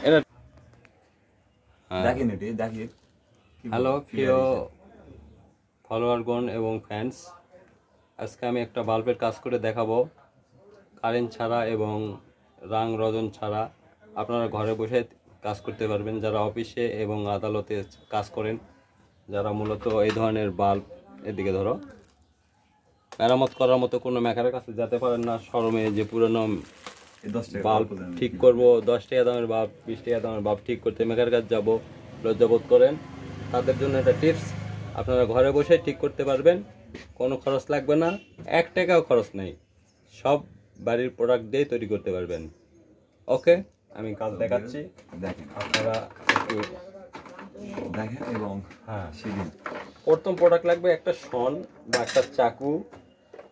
এটা দেখেন এটি দেখি। হ্যালো প্রিয় ফলোয়ারগণ এবং ফ্যান্স, আজকে আমি একটা বাল্বের কাজ করে দেখাবো কারেন্ট ছাড়া এবং রাং রজন ছাড়া। আপনারা ঘরে বসে কাজ করতে পারবেন, যারা অফিসে এবং আদালতে কাজ করেন, যারা মূলত এই ধরনের বাল্ব এদিকে ধরো মেরামত করার মতো কোনো মেকারের কাছে যেতে পারেন না, শোরুমে যে পুরনো বাল্ব ঠিক করব 10 টাকা দামের বাল্ব 20 টাকা দামের বাল্ব ঠিক করতে মেকারের কাছে যাবো লজ্জাবোধ করেন, তাদের জন্য একটা টিপস। আপনারা ঘরে বসে ঠিক করতে পারবেন, কোনো খরচ লাগবে না, 1 টাকাও খরচ নেই, সব বাড়ির প্রোডাক্ট দিয়ে তৈরি করতে পারবেন। ওকে, আমি কাজ দেখাচ্ছি, দেখেন আপনারা একটু দেখেন। এবং হ্যাঁ, সেদিন প্রথম প্রোডাক্ট লাগবে একটা শন বা একটা চাকু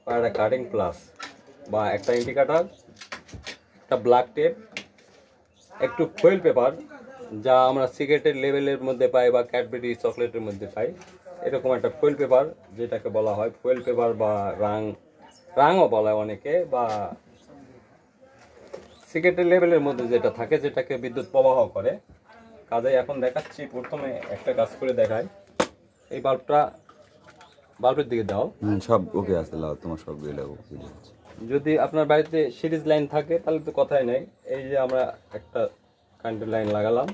বা একটা কাটিং প্লাস বা একটা ইন্ডিকেটার, একটা ব্ল্যাক টেপ, একটু ফয়েল পেপার যা আমরা সিগারেটের লেভেলের মধ্যে পাই বা ক্যাডবেরি চকলেটের মধ্যে পাই, এরকম একটা ফয়েল পেপার যেটাকে বলা হয় ফয়েল পেপার বা রাংও বলা হয় অনেকে, বা সিগারেটের লেভেলের মধ্যে যেটা থাকে যেটাকে বিদ্যুৎ প্রবাহ করে। কাজে এখন দেখাচ্ছি, প্রথমে একটা কাজ করে দেখাই। এই বাল্বের দিকে দাও, সব ওকে আছে, লাও তোমার সব গেলে ওকে। যদি আপনার বাড়িতে সিরিজ লাইন থাকে তাহলে তো কথাই নেই। এই যে আমরা একটা কারেন্টের লাইন লাগালাম,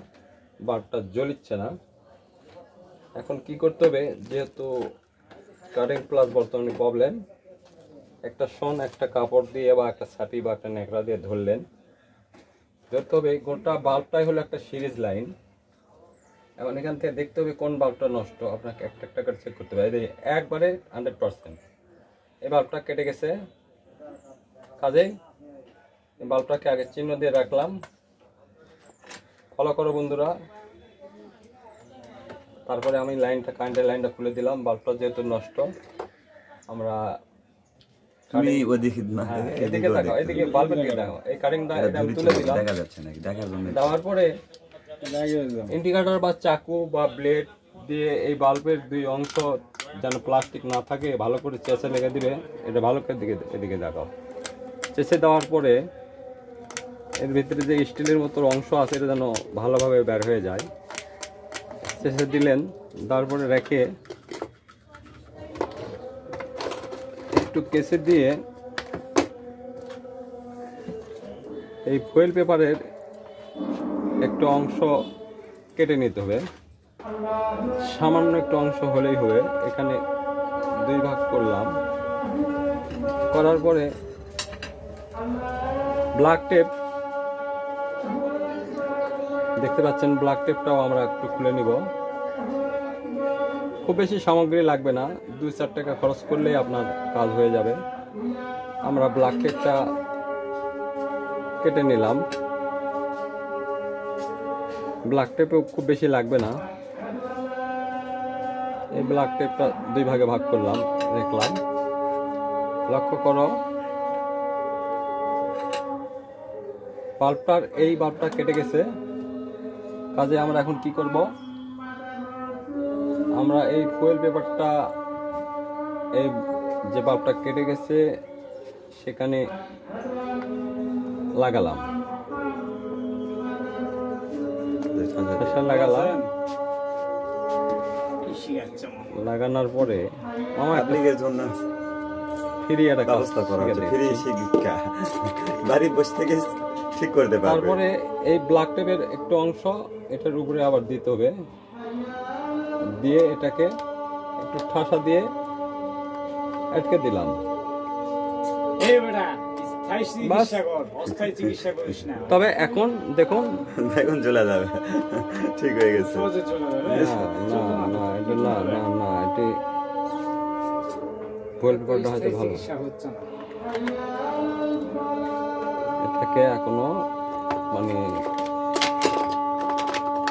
বাল্বটা জ্বলিচ্ছে না। এখন কি করতে হবে, যেহেতু কারেন্ট প্লাস বর্তমানে প্রবলেম, একটা শন একটা কাপড় দিয়ে বা একটা ছাপি বা একটা ন্যাকড়া দিয়ে ধরলেন, ধরতে হবে গোটা বাল্বটাই হলো একটা সিরিজ লাইন। এখন এখান থেকে দেখতে হবে কোন বাল্বটা নষ্ট, আপনাকে একটা একটা করে চেক করতে হবে। এই একবারে 100% এই বাল্বটা কেটে গেছে। কাজেই এই বাল্বটাকে আগে চিহ্ন দিয়ে রাখলাম, ফলো করো বন্ধুরা। তারপরে আমি কারেন্টের লাইনটা খুলে দিলাম, বাল্বটা যেহেতু নষ্ট। আমরা তুমি ওদিকে না, এদিকে দেখো, এদিকে বাল্বের দিকে দেখো, এই কারেন্টটা এটা আমি তুলে দিলাম। দেখা যাচ্ছে নাকি দেখার জন্য দেওয়ার পরে ইন্ডিকেটর বা চাকু বা ব্লেড দিয়ে এই বাল্বের দুই অংশ যেন প্লাস্টিক না থাকে ভালো করে চেঁচে লেগে দিবে। এটা ভালো করে এদিকে দেখাও। চেঁচে দেওয়ার পরে এর ভিতরে যে স্টিলের মতো অংশ আছে এটা যেন ভালোভাবে বের হয়ে যায়। চেঁচে দিলেন, তারপরে রেখে একটু কেচে দিয়ে এই ফয়েল পেপারের একটু অংশ কেটে নিতে হবে, সামান্য একটু অংশ হলেই হবে। এখানে 2 ভাগ করলাম, করার পরে ব্ল্যাক টেপ দেখতে পাচ্ছেন, ব্ল্যাক টেপটাও আমরা একটু খুলে নিব। খুব বেশি সামগ্রী লাগবে না, 2-4 টাকা খরচ করলেই আপনার কাজ হয়ে যাবে। আমরা ব্ল্যাক টেপটা কেটে নিলাম, ব্ল্যাক টেপও খুব বেশি লাগবে না। এই ব্ল্যাক টেপটা 2 ভাগে ভাগ করলাম, রাখলাম। লক্ষ্য করো, এই বাল্বটা কেটে গেছে। কাজে আমরা এখন কি করব, আমরা এই ফয়েল পেপারটা এই যে বাল্বটা কেটে গেছে সেখানে লাগালাম, লাগানোর পরে ফ্রি একটা ব্যবস্থা করা হচ্ছে, ফ্রি শিক্ষা বাড়ি বসে থেকে ঠিক করতে পারবে। তারপরে এই ব্ল্যাক টেপের একটু অংশ এটার উপরে আবার দিতে হবে, দিয়ে এটাকে একটু ঠাসা দিয়ে আটকে দিলাম। তবে এখন দেখুন চলে যাবে, ঠিক হয়ে গেছে। হয়তো ভালো, এটাকে এখনো মানে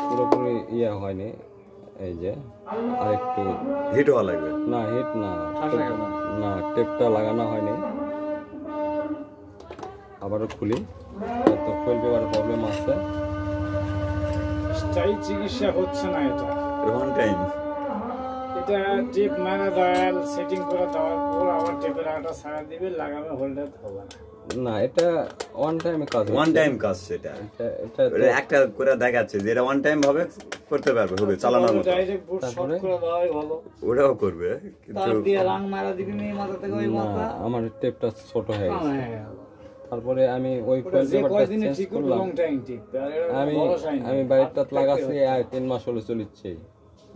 পুরোপুরি ইয়ে হয়নি। এই যে আর একটু হিট হওয়া লাগবে, না হিট না, টেপটা লাগানো হয়নি। আবারও খুলি, তো ফয়েল পেপারের প্রবলেম আছে, স্থায়ী চিকিৎসা হচ্ছে না, এটা ওয়ান টাইম এটা টিপ মারা দেওয়ার সেটিং করে দেওয়ার পর আবার টিপের আটা ছাড়া দিবে, লাগাবে, হোল্ডার হবে না। না, এটা ওয়ান টাইমে কাজ ওয়ান টাইম কাজ সেটা। এটা ওটা একটা করে দেখাচ্ছে যে এটা ওয়ান টাইম ভাবে করতে পারবে, হবে চালানোর মতো। ডাইরেক্ট বুট শর্ট করে দেওয়াই ভালো। ওটাও করবে কিন্তু তার দিয়ে রাং মারা দিবি না, এই মাথা থেকে ওই মাথা। আমার টেপটা ছোট হয়ে গেছে। হ্যাঁ, তারপরে আমি ওই ওটা ফুয়েল যে পেপারটা কয়দিনে চেঞ্জ ঠিক করবে, করলাম। লং টাইম ঠিক। আর এটা আমি ভরসা নেই। আমি বাইকটা লাগাচ্ছি 3 মাস হলো চলিচ্ছে।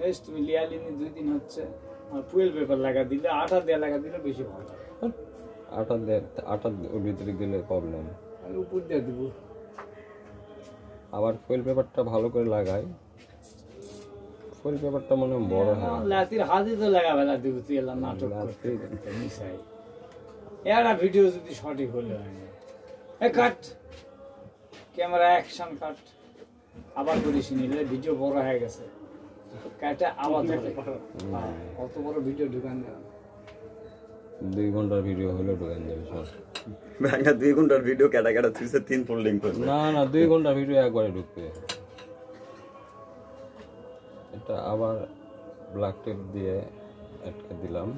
বেশ, তুমি লিয়ালিনি 2 দিন হচ্ছে, আর ফুয়েল পেপার লাগা দিলে, আটা দিয়ে লাগা দিলে বেশি ভালো। আটা ওর ভিতরে গেলে প্রবলেম। আর উপর দিয়ে দিব। আবার ফুয়েল পেপারটা ভালো করে লাগাই। ফুয়েল পেপারটা মনে হয় বড় হয়। লাতির হাতে তো লাগাবে না, দিব তুই এলাম নাটক করতে মিশাই। এরা ভিডিও যদি সঠিক হলে হয় না। Cut camera, action cut. আবার করিস নিলে ভিডিও বড় হয়ে গেছে, কাটে আবার দেখে। অত বড় ভিডিও ঢুকান দেয় 2 ঘন্টার ভিডিও হলে ঢোকান যাবে সব। একটা 2 ঘন্টার ভিডিও কাটা কাটা তুইছে 3 ফোল্ডিং করবে। না 2 ঘন্টার ভিডিও একবারে ঢুকবে। এটা আবার ব্ল্যাক টেপ দিয়ে আটকে দিলাম।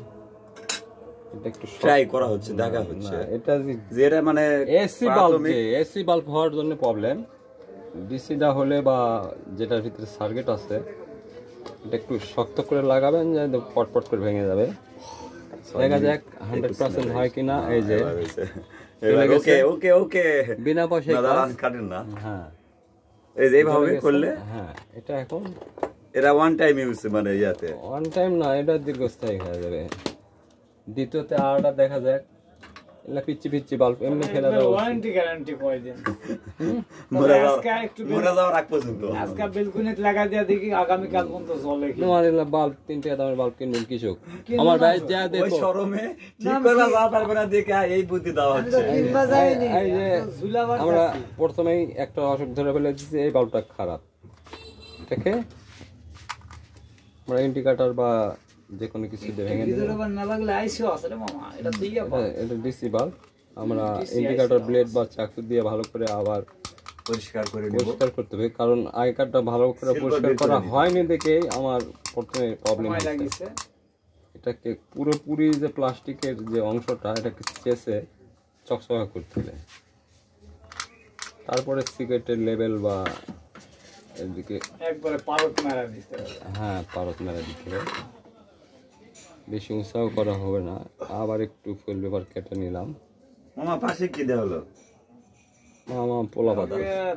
এটা একটু ট্রাই করা হচ্ছে, দেখা হচ্ছে। এটা যেটা মানে এসি বাল্ব, এসি বাল্ব হওয়ার জন্য প্রবলেম। ডিসিটা হলে বা যেটার ভিতরে সার্কিট আছে, এটা একটু শক্ত করে লাগাবেন, যে পটপট করে ভেঙে যাবে। দেখা যাক 100% হয় কিনা। এই যে ওকে ওকে ওকে, বিনা পয়সায় না দাঁড়ান, কাটেন না। হ্যাঁ, এই যে এইভাবে করলে হ্যাঁ, এটা এখন এটা ওয়ান টাইম ইউজ, মানে ইয়াতে ওয়ান টাইম না, এটা দীর্ঘস্থায়ী হয়ে যাবে। দ্বিতীয়তে আরটা দেখা যাক। এলা পিচ্ছি পিচ্ছি বাল্ব এমনি ফেলা দাও। ওয়ারেন্টি গ্যারান্টি কয়দিন? মরে যাওয়ার আগ পর্যন্ত। আজকে বেলকুনিতে লাগা দিয়া দেখি আগামী কাল পর্যন্ত চলে কি। তোমার এলা বাল্ব 3 টাকা দামের বাল্ব কিনবেন কৃষক। আমার ভাই যা ওই দেখো, শরমে ঠিক করবা যা পারবে না, দেখে এই বুদ্ধি দেওয়া হচ্ছে। এই যে আমরা প্রথমেই একটা অসুখ ধরে ফেলে দিচ্ছি, এই বাল্বটা খারাপ। এটাকে আমরা ইন্ডিকেটর বা যে কোনো কিছু দিয়ে ভেঙে দিই। ভিতরে না লাগলে আইসিও আছে রে মামা, এটা দিয়া পাও। এটা ডিসি বাল্ব। আমরা ইন্ডিকেটর ব্লেড বা চাকু দিয়ে ভালো করে আবার পরিষ্কার করে নিব। পরিষ্কার করতে হবে, কারণ আগেকারটা ভালো করে পরিষ্কার করা হয়নি দেখেই আমার প্রথমে প্রবলেম সময় হয়েছে। লাগিছে। এটাকে পুরোপুরি যে প্লাস্টিকের যে অংশটা, এটাকে চেষে চকচকা করতে হবে। তারপরে সিগারেটের লেভেল বা এদিকে একবারে পারত মারা দিতে হবে। হ্যাঁ, পারত মেরা দিতে হবে। বেশি উৎসাহ করা হবে না। আবার একটু ফুল পেপার কেটে নিলাম। মামা পাশে কি দেওয়া হলো? মামা পোলা পাতা।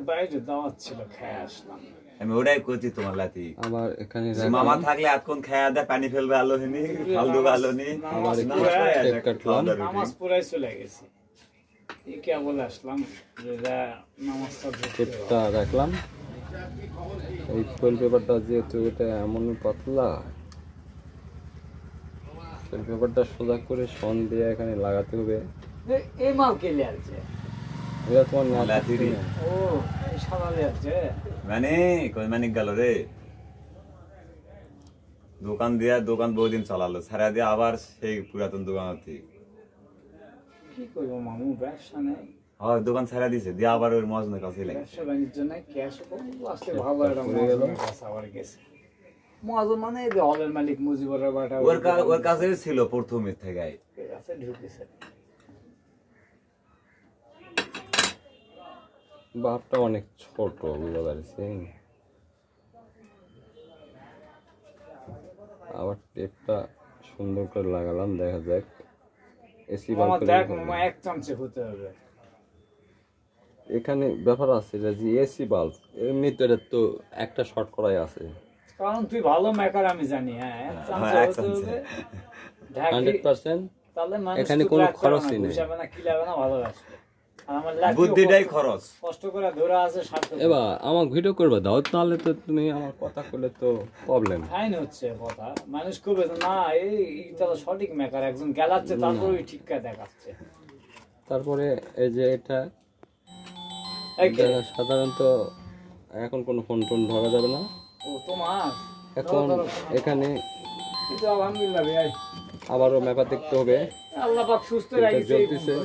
বাইরে দাওয়াত ছিল, খেয়ে আসলাম। আমি ওটাই করছি তোমার লাতি। আবার এখানে মামা থাকলে এতক্ষণ খায়া দেয়, পানি ফেলবে আলো হিনি, ফালতু আলো নি। আবার একটু টেপ কাটলাম। নামাজ পড়াই চলে গেছি, এই কে বলে আসলাম যে নামাজটা টেপটা রাখলাম। এই ফুল পেপারটা যেহেতু এটা এমন পাতলা, ফুল পেপারটা সোজা করে শন দিয়ে এখানে লাগাতে হবে। এই মাল কে লিয়াছে? এটা তোমার লাতিরি। ও, এই সাদা লিয়াছে। মানে কই মানিক গেল রে, দোকান দিয়া দোকান বহুদিন চালালো, ছাড়া দিয়ে আবার সেই পুরাতন দোকান আছে। কি করবো মামু, ব্যবসা নেই। হ্যাঁ, দোকান ছাড়া দিছে, দিয়ে আবার ওর মজনের কাছে লাগে। ব্যবসা বাণিজ্য নাই, ক্যাশ আসলে ভালো একটা মজনের কাছে আবার গেছে। মজন মানে এই যে হলের মালিক মুজিবুর বাটা, ওর কাছে ছিল প্রথমের থেকে। কাছে ঢুকেছে। বাপটা অনেক ছোট, বুঝতে পারছেন। আবার টেপটা সুন্দর করে লাগালাম, দেখা যাক। এসি মামা বাল্ব দেখ মামা, এক চামচে হতে হবে। এখানে ব্যাপার আছে, এটা যে এসি বাল্ব, এমনি তো এটা তো একটা শর্ট করাই আছে। কারণ তুই ভালো মেকার আমি জানি। হ্যাঁ, এক চামচে এক হতে চামচে। হবে। ঢাকি 100%। তাহলে মানুষ এখানে তো কোনো রাখতে খরচই পারবে না, নেই। ঘুষাবে না, কিলাবে না, ভালো আসবে। আর আমার লাঠিও বুদ্ধিটাই খরচ। কষ্ট করে ধরে আছে সার্থক। এবার আমার ভিডিও করবে দাও, তাহলে তো তুমি আমার কথা করলে তো প্রবলেম। ফাইন হচ্ছে কথা, মানুষ করবে তো না, এই তাহলে সঠিক মেকার একজন গেলাচ্ছে, তারপর ওই ঠিকঠাক দেখাচ্ছে। তারপরে এই যে এটা এই কে? এটা সাধারণত এখন কোনো ফোন টোন ধরা যাবে না। ও তোমার এখন এখানে কিন্তু আলহামদুলিল্লাহ ভাই, আবারও ম্যাপার দেখতে হবে। আল্লাহ পাক সুস্থ এটা রাখিছে। জ্বলতেছে,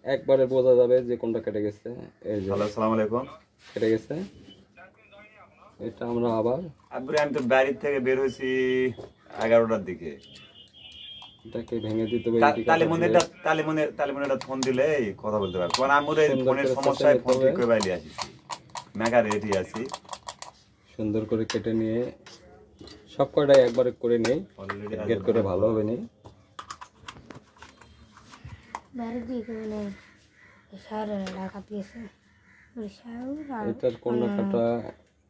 একবারে বোঝা যাবে যে কোনটা কেটে গেছে। এই যে হ্যালো, আসসালামু আলাইকুম। কেটে গেছে। এটা আমরা আবার আব্বুরে, আমি তো বাড়ির থেকে বের হয়েছি 11টার দিকে। এটাকে ভেঙে দিতে হবে। তালে ফোন দিলে কথা বলতে পারবো, কারণ আমি ওদের ফোনের সমস্যায় ফোন ঠিক করে বাইরে আসিছি, মেগা রেডি আছি। সুন্দর করে কেটে নিয়ে সব কটাই একবারে করে নেই, গেট করে ভালো হবে নি। এটার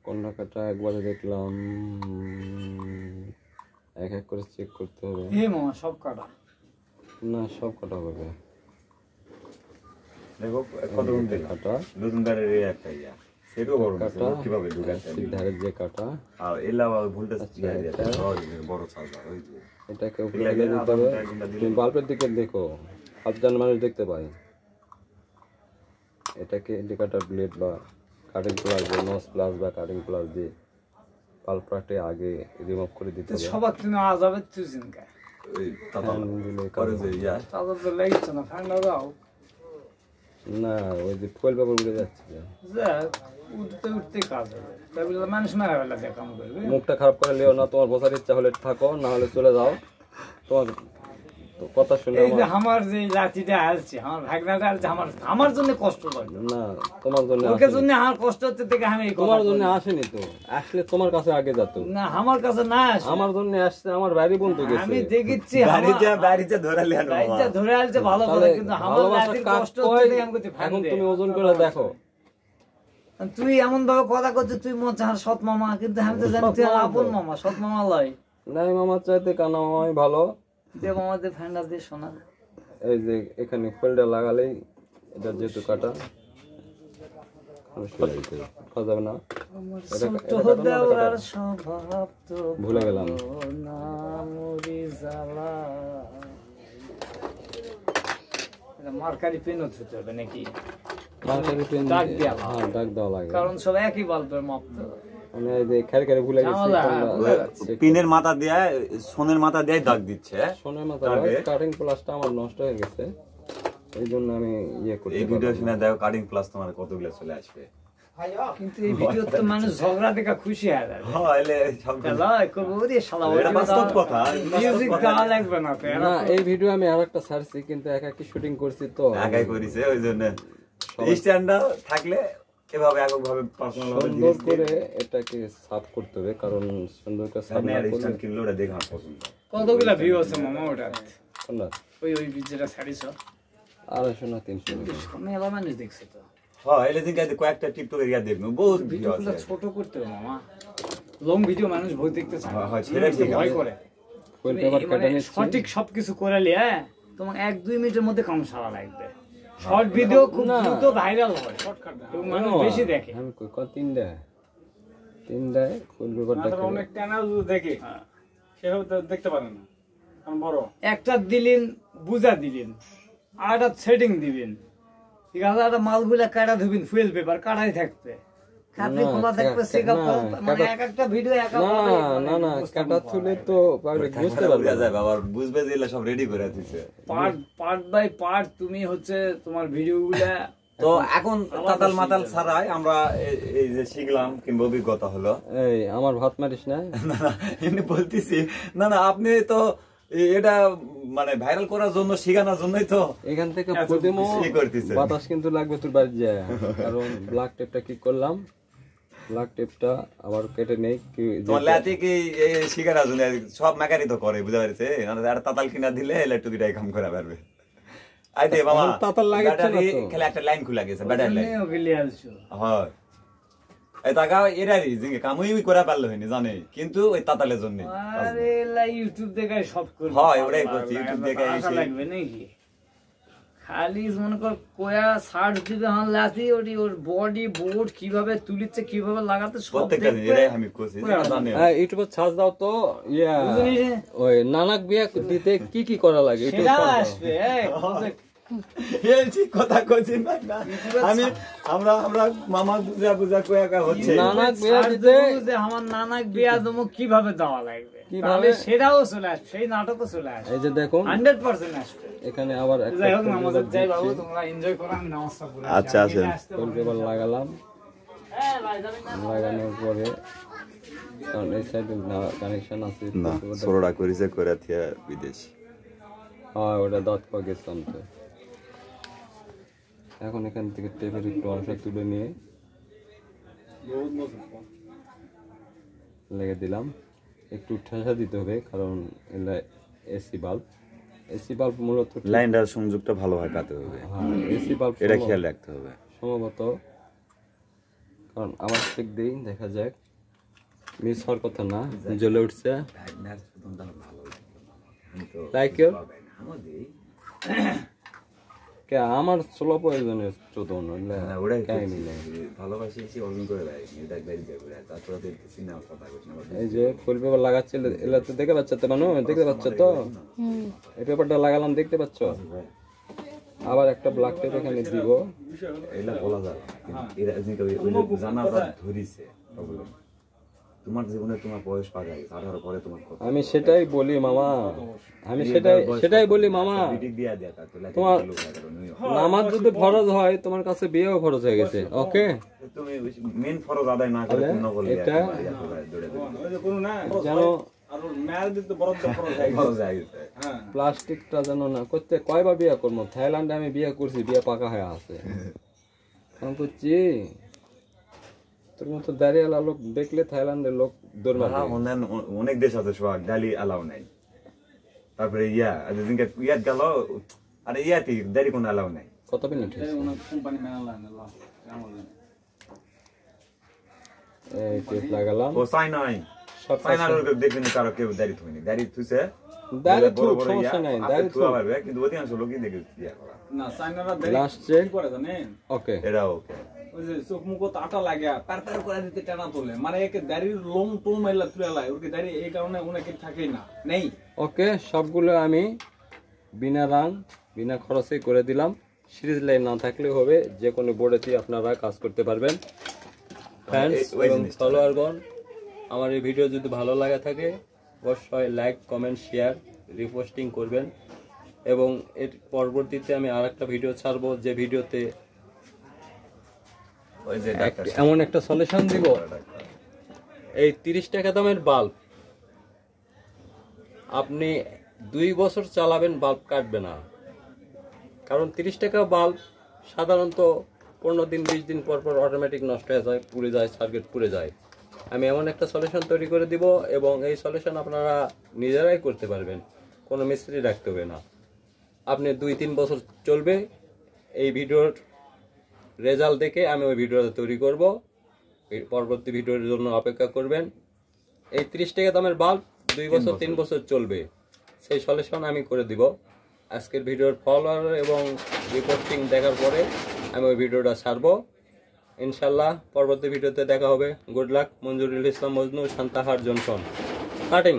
কন্যা কাটা একবারে দেখলাম, এক এক করে চেক করতে হবে। সব কাটা না, সব কাটা হবে। দেখো কতক্ষণ কাটা নতুন দাঁড়ের একটা ইয়া সেটাও বড় কাটা কিভাবে ঢুকাচ্ছে ধারের যে কাটা, আর এলা ভোল্টেজ বড় চার্জ ওই যে এটাকে উপরে লাগিয়ে দিতে হবে। তুমি বাল্বের দিকে দেখো, সাবধান মানুষ দেখতে পাই। এটাকে ইন্ডিকেটর ব্লেড বা কাটিং প্লাস দিয়ে, নস প্লাস বা কাটিং প্লাস দিয়ে বাল্বটাকে আগে রিমুভ করে দিতে হবে। সবার তুমি আজাবে তুইছেন কা ওই তাতা করে যে ইয়া তাদের তো লাগছে না, ঠান্ডা দাও না, ওই যে ফুয়েল পেপার উড়ে যাচ্ছে। উঠতে উঠতে কাজ হবে, তারপরে মানুষ মারা বেলা দিয়ে কাম করবে। মুখটা খারাপ করে লিও না, তোমার বসার ইচ্ছা হলে থাকো, না হলে চলে যাও। তোমার তো কথা শুনে এই যে আমার যে লাঠিটা আসছে, আমার ভাগনাটা আসছে, আমার জন্য কষ্ট লাগে না, তোমার জন্য ওকে জন্য আমার কষ্ট হচ্ছে থেকে আমি এই কথা তোমার জন্য আসেনি তো, আসলে তোমার কাছে আগে যেত না, আমার কাছে না আসে, আমার জন্য আসছে। আমার বাড়ি বন্ধু গেছে, আমি দেখেছি বাড়িতে ধরে লিয়ান বাড়িতে ধরে আসছে ভালো কথা, কিন্তু আমার লাঠির কষ্ট হচ্ছে থেকে আমি করতে এখন তুমি ওজন করে দেখো। তুই এমন ভাবে কথা করছিস, তুই মনে হচ্ছে সৎ মামা, কিন্তু আমি তো জানি তুই আপন মামা, সৎ মামা লয়। নাই, মামার চাইতে কানা মামাই ভালো। দেব আমাদের ফ্যান্ডা দিয়ে শোনা। এই যে এখানে ফুলটা লাগালেই এটা যেহেতু কাটা যাবে না, ভুলে গেলাম। মার্কারি পেন হতে হবে নাকি? মার্কারি পেন দাগ দেওয়া লাগে, কারণ সব একই বাল্বের মাপ তো। আমি এই যে খেরে ভুলে গেছি। পিনের মাথা দিয়ে, সোনের মাথা দিয়ে দাগ দিচ্ছে। সোনের মাথা কাটিং প্লাসটা আমার নষ্ট হয়ে গেছে, এই জন্য আমি ইয়ে করি। এই ভিডিও শুনে দেখো কাটিং প্লাস তোমার কতগুলো চলে আসবে। কিন্তু এই ভিডিও তো মানুষ ঝগড়া দেখা খুশি হয়ে যাবে। হ্যাঁ, এলে সব এটা বাস্তব কথা, মিউজিক গাওয়া লাগবে না তো। না, এই ভিডিও আমি আরেকটা ছাড়ছি, কিন্তু একাকি শুটিং করছি তো, একাই করেছে, ওই জন্য স্ট্যান্ডার্ড থাকলে এভাবে এককভাবে পার্সোনাল ভাবে সুন্দর করে এটাকে সাফ করতে হবে, কারণ সুন্দর করে সাফ না করলে স্ট্যান্ড কিনলে ওটা দেখে আমার পছন্দ। কতগুলা ভিউ আছে মামা ওটা? কোনটা? ওই যেটা ছাড়িছ 250 না 300? মেলা মানুষ দেখছে তো। হ্যাঁ, এলে দিন কয়েকটা টিকটকের ইয়া দেখবো, বহুত ভিডিও ভিডিওগুলো আছে। ছোট করতে হবে মামা, লং ভিডিও মানুষ ভয় দেখতে চায় না। হয়, সেটা ঠিক ভয় আছে। করে ফুল পেপার মানে কেটে নিচ্ছি। সঠিক সবকিছু করে নিয়ে তোমার 1-2 মিনিটের মধ্যে কাম সারা লাগবে। শর্ট ভিডিও খুব দ্রুত ভাইরাল হয়, শর্টকাট এবং মানুষ বেশি দেখে। আমি কই কত তিনটা ফুল পেপারটা অনেক চ্যানেল দেখে সেভাবে তো দেখতে পারে না, কারণ বড় একটা দিলেন বুঝা দিলেন, আর একটা সেটিং দিবেন, ঠিক আছে, একটা মালগুলা কাটা ধুবেন, ফুয়েল পেপার কাটাই থাকবে, খাপড়ি খোলা থাকবে, সেকা মানে এক একটা ভিডিও একা না কাটা তুলে তো পাবলিক বুঝতে বুঝা পারবে। যায় বাবা, বুঝবে যে এগুলা সব রেডি করে দিছে। পার্ট বাই পার্ট তুমি হচ্ছে তোমার ভিডিওগুলা। তো এখন তাতাল মাতাল ছাড়াই আমরা এই যে শিখলাম কিংবা অভিজ্ঞতা হলো। এই আমার ভাত মারিস না, না না, এমনি বলতেছি, না না, আপনি তো এটা মানে ভাইরাল করার জন্য, শেখানোর জন্যই তো এখান থেকে প্রতিমো করতেছে। বাতাস কিন্তু লাগবে তোর বাড়ি যায়, কারণ ব্ল্যাক টেপটা কি করলাম, ব্ল্যাক টেপটা আবার কেটে নেই কি তোমার লাতি কি শিখানোর জন্য সব মেকানি তো করে, বুঝতে পারছে, আর তাতাল কিনা দিলে ইলেকট্রিকটাই কাম করা পারবে। আই দে বাবা, তাতাল লাগাচ্ছে না তো, খেলে একটা লাইন খুলে গেছে, ব্যাটারি লাইন। ওকে লিয়ে আসছো। হয়, এই টাকা এরাই যে কামই করে পারলো হয়নি জানে, কিন্তু ওই তাতালের জন্য। আরে লা ইউটিউব দেখে সব করবে। হয়, ওটাই করছি, ইউটিউব দেখে আশা লাগবে নাকি? খালি মনে কর কোয়া সার্চ দিবে, হ্যাঁ লাতি ওটি ওর বডি বোর্ড কিভাবে তুলিচ্ছে, কিভাবে লাগাতে, সব প্রত্যেকটা দেখবে। এরাই আমি করছি, জানে। ইউটিউবে সার্চ দাও তো, ইয়া বুঝলি রে? ওই নানাক বিয়া দিতে কি কি করা লাগে সেটা ইউটিউবে আসবে। এই, এই ঠিক কথা কইছি না, আমি আমরা মামা বুঝা কোয়া হচ্ছে। নানাক বিয়া সার্চ দিতে দেবো যে আমার নানাক বিয়া দেবো কিভাবে দেওয়া লাগবে, তাহলে সেটাও চলে আসবে, সেই নাটকও চলে আসবে, এই যে দেখুন 100% আসবে। এখানে আবার একটা যাই হোক, নামাজের যাই বাবু, তোমরা এনজয় করো, আমি নামাজটা পড়ে আসি। আচ্ছা, আচ্ছা। আমি আসতে ফুল পারবো না। পেপার লাগালাম, হ্যাঁ, ভাই, যাবেন না? লাগানোর পরে কারণ এই সাইডে কানেকশন আছে। না ছোটটা করেছে করে থিয়া বিদেশ। হ্যাঁ ওটা দাঁত পা গেছিলাম তো। এখন এখান থেকে টেপের একটু অংশ তুলে নিয়ে লেগে দিলাম। একটু ঠাসা দিতে হবে কারণ এটা এসি বাল্ব। এসি বাল্ব মূলত লাইনটার সংযোগটা ভালোভাবে পাতে হবে। হ্যাঁ এসি বাল্ব এটা খেয়াল রাখতে হবে সম্ভবত, কারণ আমার চেক দিই দেখা যাক, মিস হওয়ার কথা না। জ্বলে উঠছে লাইক ইউর কে আমার সোলো প্রয়োজনের চোদন এই যে ফুল পেপার লাগাচ্ছে এলা তো দেখতে পাচ্ছ তো মানুষ, দেখতে পাচ্ছ তো এই পেপারটা লাগালাম দেখতে পাচ্ছ। আবার একটা ব্ল্যাক টেপ এখানে দিব। এটা বলা যায় এরা জানা ধরিছে তোমার জীবনে তোমার বয়স পাগাই 18 পরে তোমার কথা আমি সেটাই বলি মামা, আমি সেটাই বলি মামা। তোমার নামাজ যদি ফরজ হয় তোমার কাছে বিয়েও ফরজ হয়ে গেছে। ওকে তুমি মেন ফরজ আদায় না করে তুমি নকল এটা যেন প্লাস্টিকটা যেন না করতে। কয়বার বিয়ে করবো? থাইল্যান্ডে আমি বিয়ে করছি, বিয়ে পাকা হয়ে আছে। আমি করছি তোর মতো দাঁড়িয়ালা লোক দেখলে থাইল্যান্ডের লোক দৌড় অনেক দেশ আছে সোহাগ ডালি অ্যালাউ নাই। তারপরে ইয়াত গেল আর ইয়াতি দাড়ি কোনো অ্যালাউ নাই। কত মিনিট এই টেপ লাগালাম। ও সাই নাই ফাইনাল দেখবেন কারো কেউ দাড়ি থুইনি, দাড়ি থুইছে দাড়ি থুক সমস্যা নাই, দাড়ি থুক পারবে কিন্তু অধিকাংশ লোকই দেখে ইয়া করা না। সাইনারা দাড়ি লাস্ট চেক করে জানেন। ওকে এটা ওকে। ওই যে চোখ মুখ আটা লাগা পারপার করে দিতে টানা তোলে, মানে একে দাড়ির লোম টোম এলা তুলে লাই ওকে দাড়ি এই কারণে ওনাকে থাকেই না নেই। ওকে সবগুলো আমি বিনা বিনা খরচে করে দিলাম। সিরিজ লাইন না থাকলে হবে, যে কোনো বোর্ডেতে আপনারা কাজ করতে পারবেন। ফ্রেন্ডস এবং ফলোয়ারগণ, আমার এই ভিডিও যদি ভালো লাগে থাকে অবশ্যই লাইক কমেন্ট শেয়ার রিপোস্টিং করবেন। এবং এর পরবর্তীতে আমি আরেকটা ভিডিও ছাড়বো, যে ভিডিওতে এমন একটা সলিউশন দিব। এই 30 টাকা দামের বাল্ব আপনি 2 বছর চালাবেন, বাল্ব কাটবে না। কারণ 30 টাকা বাল্ব সাধারণত 15 দিন 20 দিন পর পর অটোমেটিক নষ্ট হয়ে যায়, পুড়ে যায়, সার্কিট পুড়ে যায়। আমি এমন একটা সলিউশন তৈরি করে দিব এবং এই সলিউশন আপনারা নিজেরাই করতে পারবেন, কোনো মিস্ত্রি রাখতে হবে না। আপনি 2-3 বছর চলবে। এই ভিডিওর রেজাল্ট দেখে আমি ওই ভিডিওটা তৈরি করব। এই পরবর্তী ভিডিওর জন্য অপেক্ষা করবেন। এই 30 টাকা দামের বাল্ব 2 বছর 3 বছর চলবে, সেই সলিউশন আমি করে দিব। আজকের ভিডিওর ফলোয়ার এবং রিপোর্টিং দেখার পরে আমি ওই ভিডিওটা ছাড়বো ইনশাল্লাহ। পরবর্তী ভিডিওতে দেখা হবে। Good luck. Manjurul Islam Majnu, Santahar Johnson. Cutting.